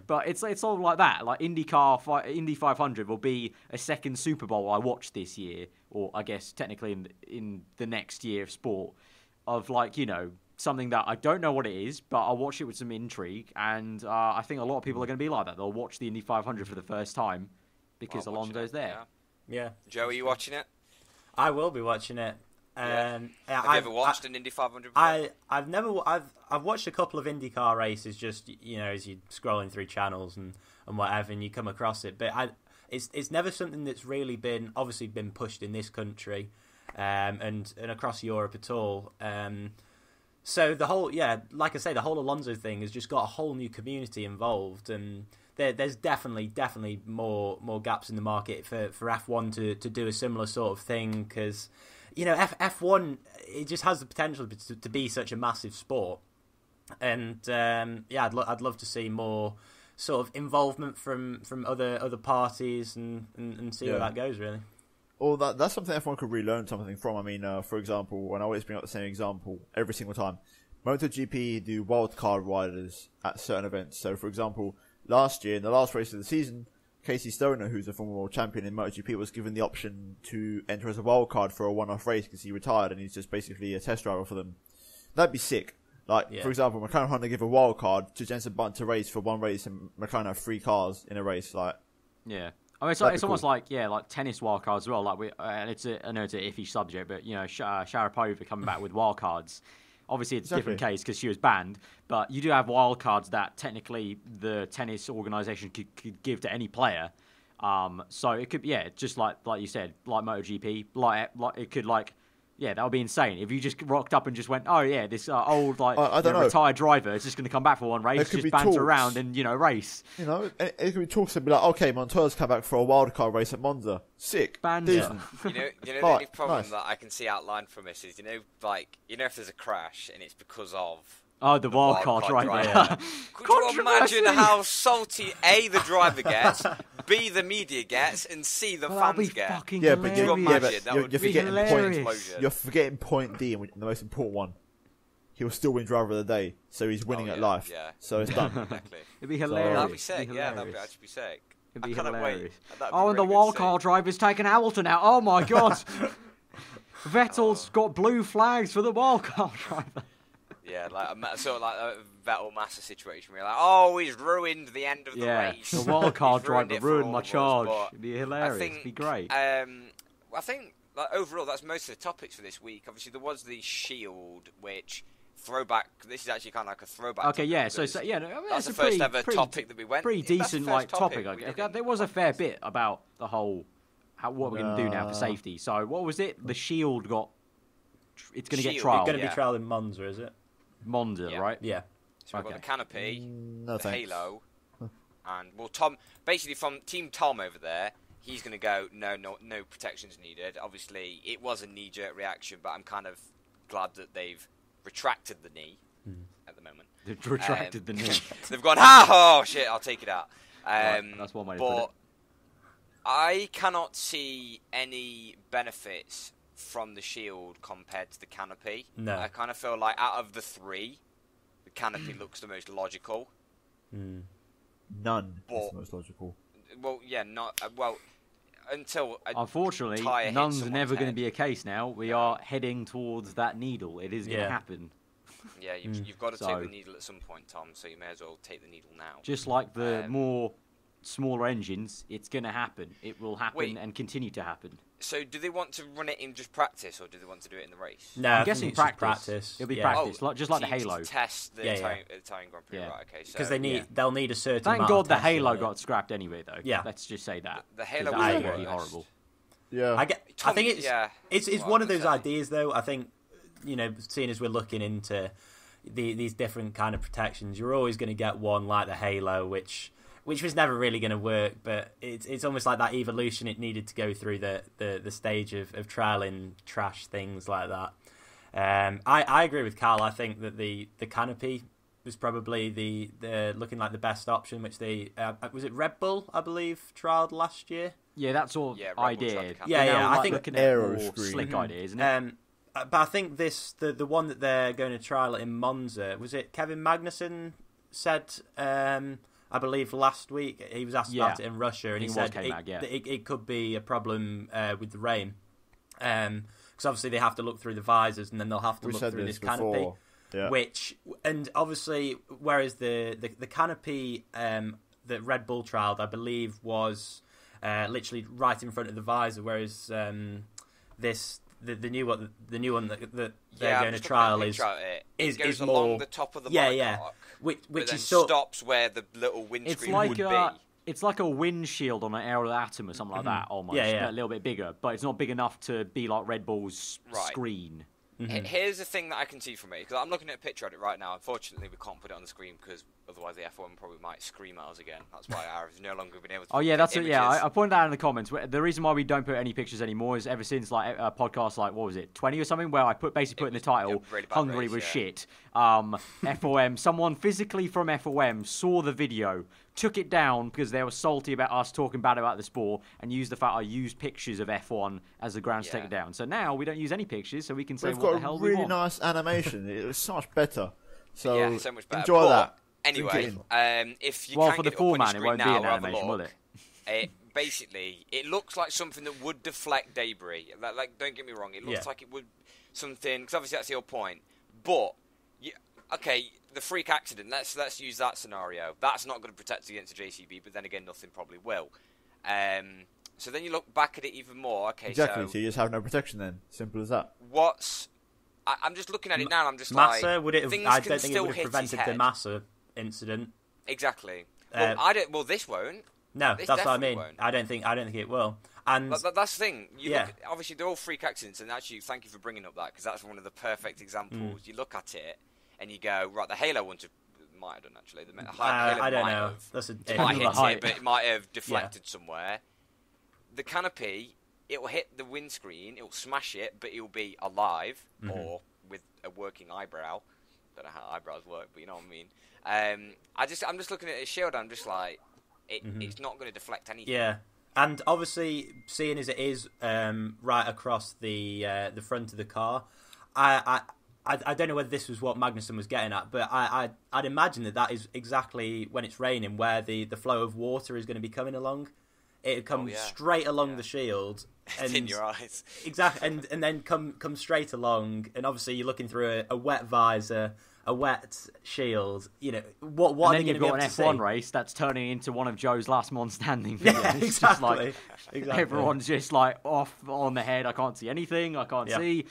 But it's all like that. Like, Indy 500 will be a second Super Bowl I watched this year, or I guess technically in the next year of sport, of like, something that I don't know what it is, but I'll watch it with some intrigue, and I think a lot of people are going to be like that. They'll watch the Indy 500 for the first time because Alonso's there. Yeah. Joe, are you watching it? I will be watching it. Have you ever watched an Indy 500? I've watched a couple of IndyCar races, just as you're scrolling through channels and whatever, and you come across it. But it's never something that's really been pushed in this country, and across Europe at all. So the whole, like I say, the whole Alonso thing has just got a whole new community involved, and there's definitely more gaps in the market for F1 to do a similar sort of thing, because F1, it just has the potential to be such a massive sport, and I'd love to see more sort of involvement from other parties and see where that goes, really. Well, that's something everyone could really learn something from. I mean, for example, and I always bring up the same example every single time, MotoGP do wildcard riders at certain events. So, for example, last year, in the last race of the season, Casey Stoner, who's a former world champion in MotoGP, was given the option to enter as a wildcard for a one-off race because he retired and he's just basically a test driver for them. That'd be sick. For example, McLaren Honda give a wildcard to Jenson Button to race for one race, and McLaren have 3 cars in a race. Yeah. I mean, it's almost like tennis wildcards as well. I know it's an iffy subject, but Sharapova coming back with wildcards. Obviously, it's a different case because she was banned, but you do have wildcards that technically the tennis organisation could give to any player. So it could, just like you said, like MotoGP, like it could that would be insane if you just rocked up and just went, oh yeah, this old retired driver is just going to come back for one race, just banter around and race. It could be talks and be like, okay, Montoya's come back for a wildcard race at Monza. Sick. Banter. The only problem that I can see outlined from this is if there's a crash and it's because of the wildcard driver. Could you imagine how salty A, the driver gets, B, the media gets, and C, the fans get? Yeah, but you're forgetting point D, and the most important one. He'll still win driver of the day, so he's winning at life. Yeah. So it's done. Exactly. It'd be hilarious. That'd be sick. That'd actually be sick. It'd be hilarious. And the wildcard driver's taking Hamilton out. Oh my god. Vettel's got blue flags for the wildcard driver. Yeah, sort of like a Vettel Massa situation where you're like, he's ruined the end of the race. The wildcard driver ruined my charge. It'd be hilarious. It'd be great. I think overall that's most of the topics for this week. Obviously, there was the Shield, which throwback. This is actually kind of like a throwback. Okay, yeah. That's the pretty, first ever topic that we went. Pretty decent topic. There was a fair bit about the whole what we're going to do now for safety. So what was it? The Shield got. It's going to get trialled. It's going to be trialled in Monza, is it? Monza, right? Yeah. So we've got the canopy, the thanks. halo, and Tom. Basically, from Team Tom over there, he's going to go. No protections needed. Obviously, it was a knee-jerk reaction, but I'm kind of glad that they've retracted the knee at the moment. They've retracted the knee. They've gone. Oh shit! I'll take it out. That's one way to put it. I cannot see any benefits from the Shield compared to the canopy. No. I kind of feel like out of the 3, the canopy looks the most logical. None is the most logical. Well, yeah, not until unfortunately, none's never going to be a case now. We are heading towards that needle. It is going to happen. Yeah, you've got to take the needle at some point, Tom. So you may as well take the needle now. Just like the more smaller engines, it's going to happen. It will happen and continue to happen. So do they want to run it in just practice, or do they want to do it in the race? No, I'm guessing practice. It'll be practice, just like the Halo. To test the Italian Grand Prix, right? Okay, because they'll need a certain. Thank amount God of the Halo got scrapped anyway, though. Yeah, let's just say that. The Halo would be horrible. Yeah, I think it's one of those ideas, though. I think seeing as we're looking into these different kind of protections, you're always going to get one like the Halo, which was never really going to work, but it's almost like that evolution it needed to go through the stage of trialing trash things like that. I agree with Carl. I think that the canopy was probably the looking like the best option, which they was it Red Bull, I believe, trialled last year. Yeah, that's all idea. I think looking at more slick idea, isn't it? But I think the one that they're going to trial in Monza, was it Kevin Magnussen said, I believe last week, he was asked about it in Russia, and he said it could be a problem with the rain. Because obviously they have to look through the visors, and then they'll have to look through this canopy. Yeah. And obviously, whereas the canopy that Red Bull trialled, I believe, was literally right in front of the visor, whereas the new one that they're going to trial is goes more along the top of the monocoque, which is stops where the little windscreen would be. It's like a windshield on an Aeroatom or something like that, almost. A little bit bigger, but it's not big enough to be like Red Bull's screen. Here's the thing that I can see from it, because I'm looking at a picture of it right now. Unfortunately, we can't put it on the screen because otherwise the F1 probably might scream at us again. That's why I've no longer been able to. Oh yeah, that's it. images. Yeah, I pointed out in the comments. The reason why we don't put any pictures anymore is ever since like a podcast like what was it, 20 or something, where I basically put in the title, really bad Hungary race, was yeah. shit. FOM. Someone physically from FOM saw the video, took it down because they were salty about us talking bad about the sport, and used the fact I used pictures of F1 as the grounds to take it down. So now we don't use any pictures, so we can say We've what got the hell a we really want. nice animation. It was so much better. So, Yeah, so much better. enjoy But that. Anyway, Drink it if you Well, can for get the it up on your format, it screen won't be now, an have a animation, will look. it? Basically, it looks like something that would deflect debris. Like, don't get me wrong, it looks like it would something, because obviously that's your point. But okay, the freak accident. Let's use that scenario. That's not going to protect against a JCB, but then again, nothing probably will. So then you look back at it even more. Okay, Exactly. so So you just have no protection then. Simple as that. I'm just looking at it now. And I'm just Massa, like, would it have, things I can don't think it still would have hit his prevented the head. Massa incident. Exactly. Well, I don't. Well, this won't. No, This that's what I definitely mean. won't. I don't think it will. And That's the thing. You Yeah. look, obviously, they're all freak accidents, and actually, thank you for bringing up that, because that's one of the perfect examples. You look at it, and you go, right, the Halo ones might have done, actually. The Halo I don't might know. have. That's a It might hit height. it, but it might have deflected somewhere. The canopy, it will hit the windscreen, it will smash it, but it will be alive, or with a working eyebrow. Don't know how eyebrows work, but you know what I mean. I'm just looking at his shield, I'm just like, it's not going to deflect anything. Yeah, and obviously, seeing as it is right across the front of the car, I don't know whether this was what Magnussen was getting at, but I'd imagine that is exactly when it's raining where the flow of water is going to be coming along. It'd come straight along the shield. And in your eyes. Exactly, and then come straight along, and obviously you're looking through a wet visor, a wet shield. You know what? And are then they you've going got to an be able F1 to race that's turning into one of Joe's last man standing videos. Yeah, It's just like exactly. everyone's just like off on the head. I can't see anything. I can't see.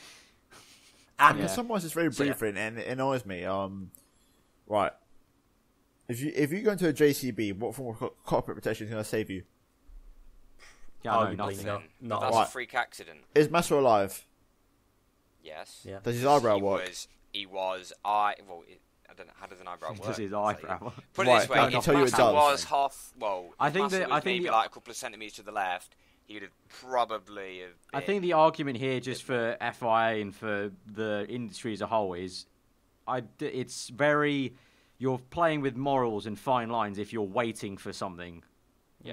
And In some ways, it's very brief, and it annoys me. Right. If you go into a JCB, what form of cockpit protection is going to save you? Yeah, I know Arguably nothing. not. But Not that's right. a freak accident. Is Massa alive? Yes. Yeah. Does his eyebrow He work? I don't know, how does an eyebrow work? Does his It's like- eyebrow? Put it Right, this way, I can if tell you it Massa does. was half, I think Massa that- was I think maybe the- like a couple of centimetres to the left, he would have probably have I been- think the argument here, just for FIA and for the industry as a whole, is it's very you're playing with morals and fine lines if you're waiting for something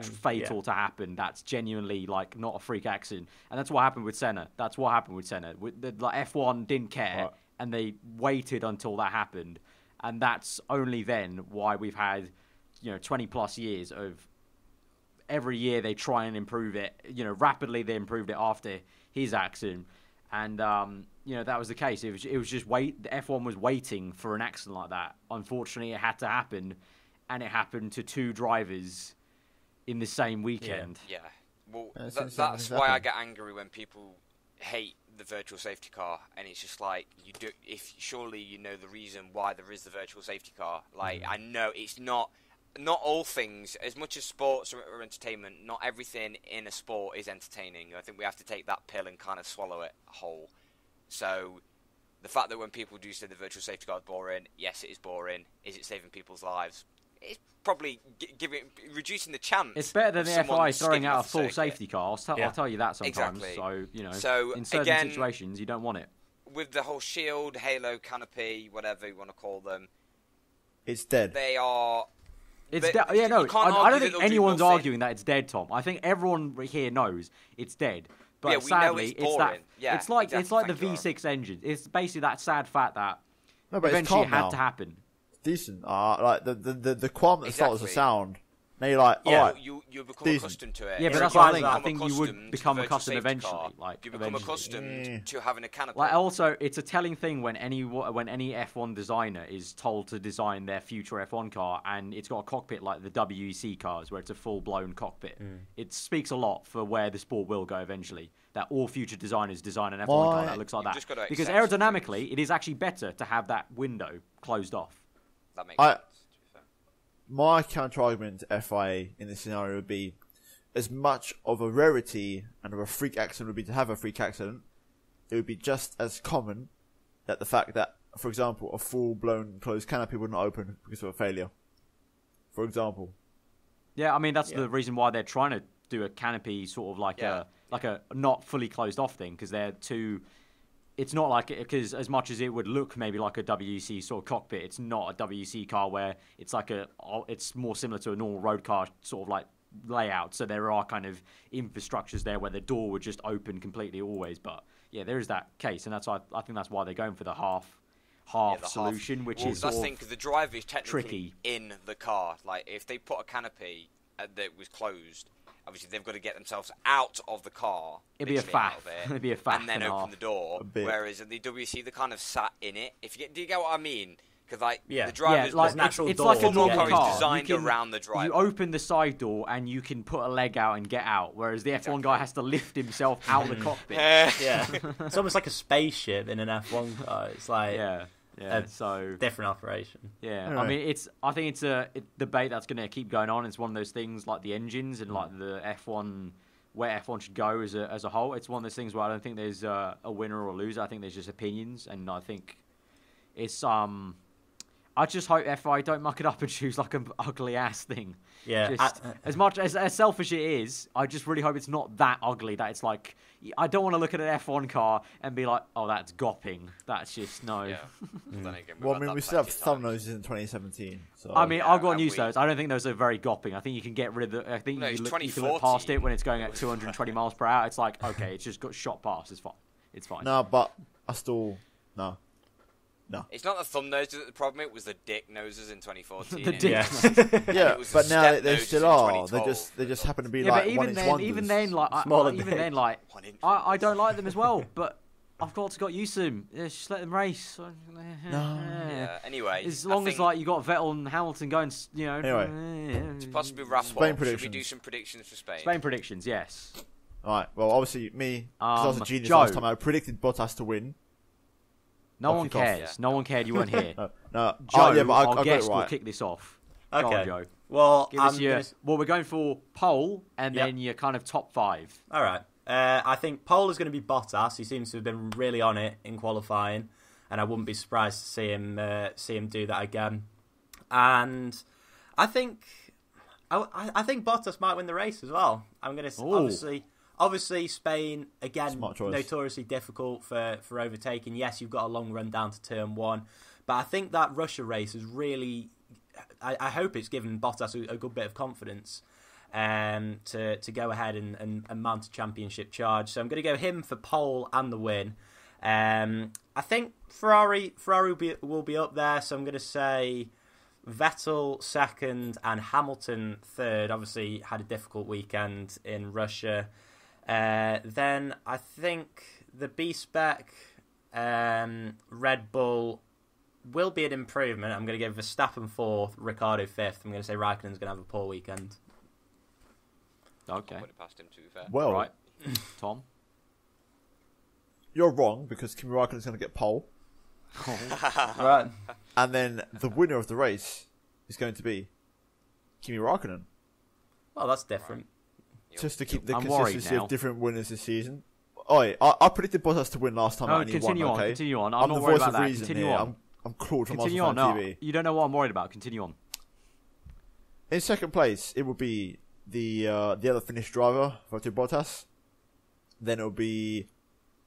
fatal to happen. That's genuinely like not a freak accident, and that's what happened with Senna. Like F1 didn't care, Right. and they waited until that happened, and that's only then why we've had 20 plus years of every year they try and improve it. Rapidly they improved it after his accident, and that was the case. It was just wait. The F1 was waiting for an accident like that. Unfortunately, it had to happen, and it happened to two drivers in the same weekend. Yeah. Well, Since that's something's why I happened. get angry when people hate the virtual safety car, and it's just like surely you know the reason why there is the virtual safety car. Like I know it's not all things, as much as sports are entertainment, not everything in a sport is entertaining. I think we have to take that pill and kind of swallow it whole. So the fact that when people do say the virtual safety car is boring, yes, it is boring. Is it saving people's lives? It's probably reducing the chance. It's better than of the someone FI throwing skidding out a off the full circuit. safety car. I'll tell you that sometimes. Exactly. So, So, in certain again- situations, you don't want it. With the whole shield, halo, canopy, whatever you want to call them, It's dead. they are... It's But dead. Yeah, no, you can't I don't argue think that they'll do anyone's nothing. arguing that it's dead, Tom. I think everyone here knows it's dead. But Yeah, we know sadly, it's boring. Yeah, it's like exactly. the V6 engine. It's basically that sad fact that No, but it's eventually calm it had now. to happen. Decent. Like the qualm that starts the Exactly. sound. Now you're like, Yeah, alright. You become Decent. accustomed to it. Yeah, but It that's what I requires think. you I to think you become would accustomed become to the virtual accustomed safety eventually. car. Like, you become eventually. accustomed to having a canopy. Like also, it's a telling thing when any F1 designer is told to design their future F1 car, and it's got a cockpit like the WEC cars, where it's a full-blown cockpit. It speaks a lot for where the sport will go eventually. That all future designers design an F1 car that looks like You've that. just got to Because accept aerodynamically, it is actually better to have that window closed off. That makes I- sense. to be fair. My counter-argument to FIA in this scenario would be, as much of a rarity and of a freak accident would be to have a freak accident, it would be just as common that the fact that, for example, a full-blown closed canopy would not open because of a failure. For example. Yeah, I mean that's the reason why they're trying to do a canopy sort of like a not fully closed off thing, because they're too. It's not like because as much as it would look maybe like a WEC sort of cockpit, it's not a WEC car where it's like it's more similar to a normal road car sort of like layout. So there are kind of infrastructures there where the door would just open completely always. But yeah, there is that case, and that's why I think that's why they're going for the half solution, which is that's the thing, because the driver is technically tricky in the car. Like if they put a canopy that was closed, obviously they've got to get themselves out of the car. It'd be a faff. It'd be a faff and then open the door. Whereas in the WC, they're kind of sat in it. Do you get what I mean? Because the driver's natural it's door. like a normal car. Is designed around the driver. You open the side door and you can put a leg out and get out, whereas the F1 guy has to lift himself out of the cockpit. It's almost like a spaceship in an F1 car. It's like so different operation. Yeah, anyway. I mean, I think it's a debate that's going to keep going on. It's one of those things like the engines and like the F1, where F1 should go as a whole. It's one of those things where I don't think there's a winner or a loser. I think there's just opinions, and I think it's I just hope FI don't muck it up and choose like an ugly ass thing. Yeah. Just, as much as selfish it is, I just really hope it's not that ugly that it's like, I don't want to look at an F1 car and be like, oh, that's gopping. That's just, no. Yeah. Well, I mean, we still have thumb noses in 2017. So. I mean, I've got news those. I don't think those are very gopping. I think you can get rid of the. I think you can look past it when it's going at 220 miles per hour. It's like, okay, it's just got shot past. It's fine. It's fine. No, but I still. No. It's not the thumb noses. The problem it was the dick noses in 2014. The dick. Yeah, but now they still are. They just happen to be like but one inch wonders. even then, like I don't like them as well. But I've got used to them. Just let them race. No. Yeah. Anyway, as long as like you got Vettel and Hamilton going, Anyway, to possibly wrap Spain up. predictions. Should we do some predictions for Spain? Spain predictions, yes. All right. Well, obviously me, because I was a genius last time. I predicted Bottas to win. No one cares. Yeah. No one cared. You weren't here. No. Joe, yeah, but I our got guest, it right. will kick this off. Okay. Go on, Joe. Well, Well, we're going for pole and then your kind of top five. All right. I think pole is going to be Bottas. He seems to have been really on it in qualifying, and I wouldn't be surprised to see him do that again. And I think Bottas might win the race as well. I'm going to obviously Spain again, notoriously difficult for overtaking. Yes, you've got a long run down to turn one, but I think that Russia race is really. I hope it's given Bottas a good bit of confidence to go ahead and mount a championship charge. So I'm going to go him for pole and the win. I think Ferrari will be up there. So I'm going to say Vettel second and Hamilton third. Obviously had a difficult weekend in Russia. Then I think the B-Spec Red Bull will be an improvement. I'm going to give Verstappen fourth, Ricciardo fifth. I'm going to say Raikkonen's going to have a poor weekend. Okay. I would have passed him, to be fair. Well, right. Tom? You're wrong because Kimi Raikkonen's going to get pole. Right. And then the winner of the race is going to be Kimi Raikkonen. Well, that's different. Just to keep the I'm consistency worried now. of different winners this season. I predicted Bottas to win last time. No, and he continue won, on. okay? Continue on. I'm not the worried voice about of that. reason Continue here. on. I'm Claude from Continue on. Arsenal No, TV. you don't know what I'm worried about. Continue on. In second place, it will be the other Finnish driver, Valtteri Bottas. Then it will be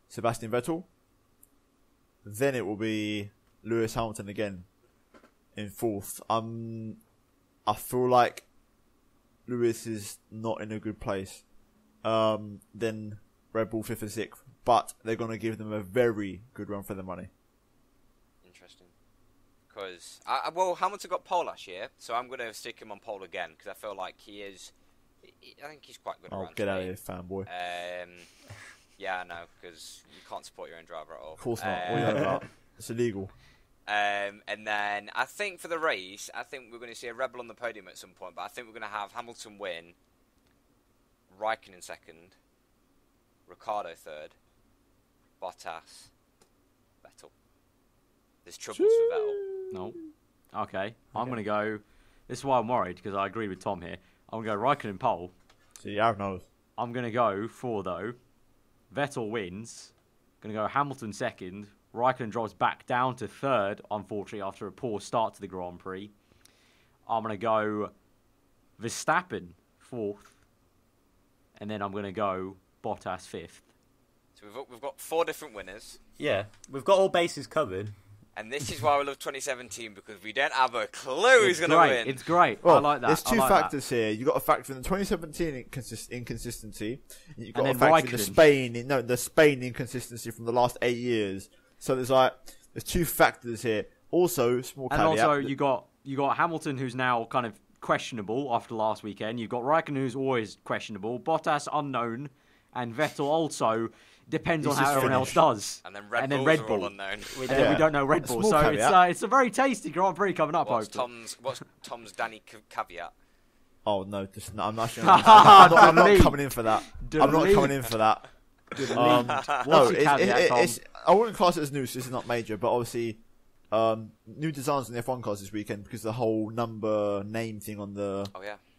Sebastian Vettel. Then it will be Lewis Hamilton again in fourth. I feel like Lewis is not in a good place. Then Red Bull fifth and sixth, but they're going to give them a very good run for their money. Interesting. Because Hamilton got pole last year, so I'm going to stick him on pole again because I feel like he is. I think he's quite good. Oh, around get out of Spain. here, fanboy. Yeah, I know, because you can't support your own driver at all. Of course not. What are you on about? It's illegal. And then I think for the race, I think we're going to see a Rebel on the podium at some point, but I think we're going to have Hamilton win, Raikkonen second, Ricciardo third, Bottas, Vettel. There's troubles for Vettel. No. Okay. I'm going to go. This is why I'm worried, because I agree with Tom here. I'm going to go Raikkonen pole. See, I know. I'm going to go for, though, Vettel wins. Going to go Hamilton second, Raikkonen drops back down to third, unfortunately, after a poor start to the Grand Prix. I'm going to go Verstappen fourth, and then I'm going to go Bottas fifth. So we've got 4 different winners. Yeah, we've got all bases covered. And this is why we love 2017, because we don't have a clue who's going to win. It's great. Well, I like that. There's two like factors here. You've got to factor in the 2017 inconsistency. And you've got And to then factor in the Spain inconsistency from the last 8 years. So there's 2 factors here. Also, small And caveat. also, you got Hamilton, who's now kind of questionable after last weekend. You've got Raikkonen, who's always questionable. Bottas, unknown. And Vettel also depends on how everyone else does. And then Red Bull are all unknown. We don't know Red Bull. So it's a very tasty Grand Prix coming up. What's Tom's Danny caveat? Oh, no. I'm not coming in for that. I'm not coming in for that. No, I wouldn't class it as news. This is not major, but obviously, new designs on the F1 cars this weekend because the whole number name thing on the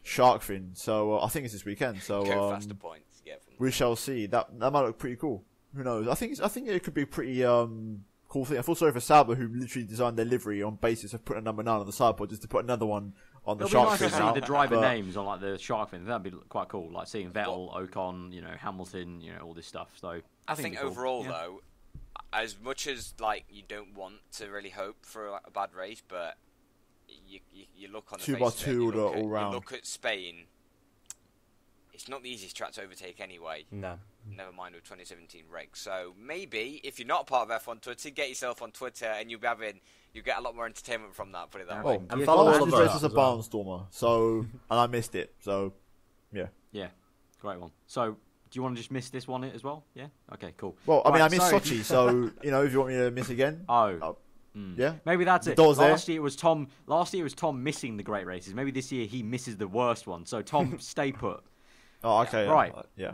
shark fin. So I think it's this weekend. So faster points. Yeah, we shall see. That might look pretty cool. Who knows? I think it could be a pretty cool thing. I feel sorry for Sauber, who literally designed their livery on basis of putting a number 9 on the sideboard just to put another one on the shark fin. It'll be nice to see the driver names on like the shark fin. That'd be quite cool. Like seeing Vettel, Ocon, Hamilton, all this stuff. So I think overall though, as much as like you don't want to really hope for a bad race, but you look on the 2x2 all round. You look at Spain. It's not the easiest track to overtake anyway. No. Never mind with 2017 regs. So maybe if you're not part of F1 Twitter, get yourself on Twitter and you get a lot more entertainment from that. Put it that way. And follow all of this us was a barnstormer, so and I missed it. So yeah, great one. So do you want to just miss this one as well? Yeah. Okay. Cool. Well, I missed Sochi, so if you want me to miss again. Yeah, maybe that's it. Last year it was Tom missing the great races. Maybe this year he misses the worst one. So Tom, stay put. Oh, okay. Right. Yeah.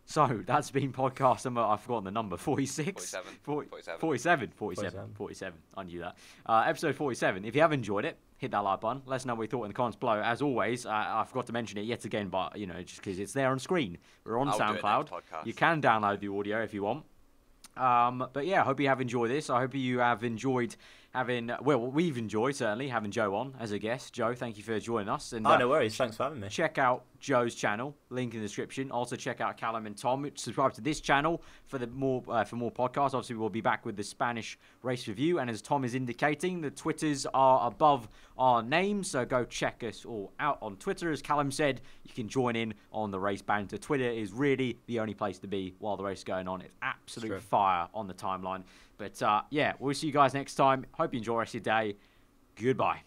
So that's been podcast number, I've forgotten the number, 46? 47. I knew that. Episode 47. If you have enjoyed it, hit that like button. Let us know what you thought in the comments below. As always, I forgot to mention it yet again, but, just because it's there on screen. We're on SoundCloud. You can download the audio if you want. But yeah, I hope you have enjoyed this. I hope you have enjoyed we've enjoyed, certainly, having Joe on as a guest. Joe, thank you for joining us. And, no worries. Thanks for having me. Check out Joe's channel, link in the description. Also, check out Callum and Tom. Subscribe to this channel for more podcasts. Obviously, we'll be back with the Spanish race review. And as Tom is indicating, the Twitters are above our names. So go check us all out on Twitter. As Callum said, you can join in on the race banter. Twitter is really the only place to be while the race is going on. It's absolute fire on the timeline. But, we'll see you guys next time. Hope you enjoy the rest of your day. Goodbye.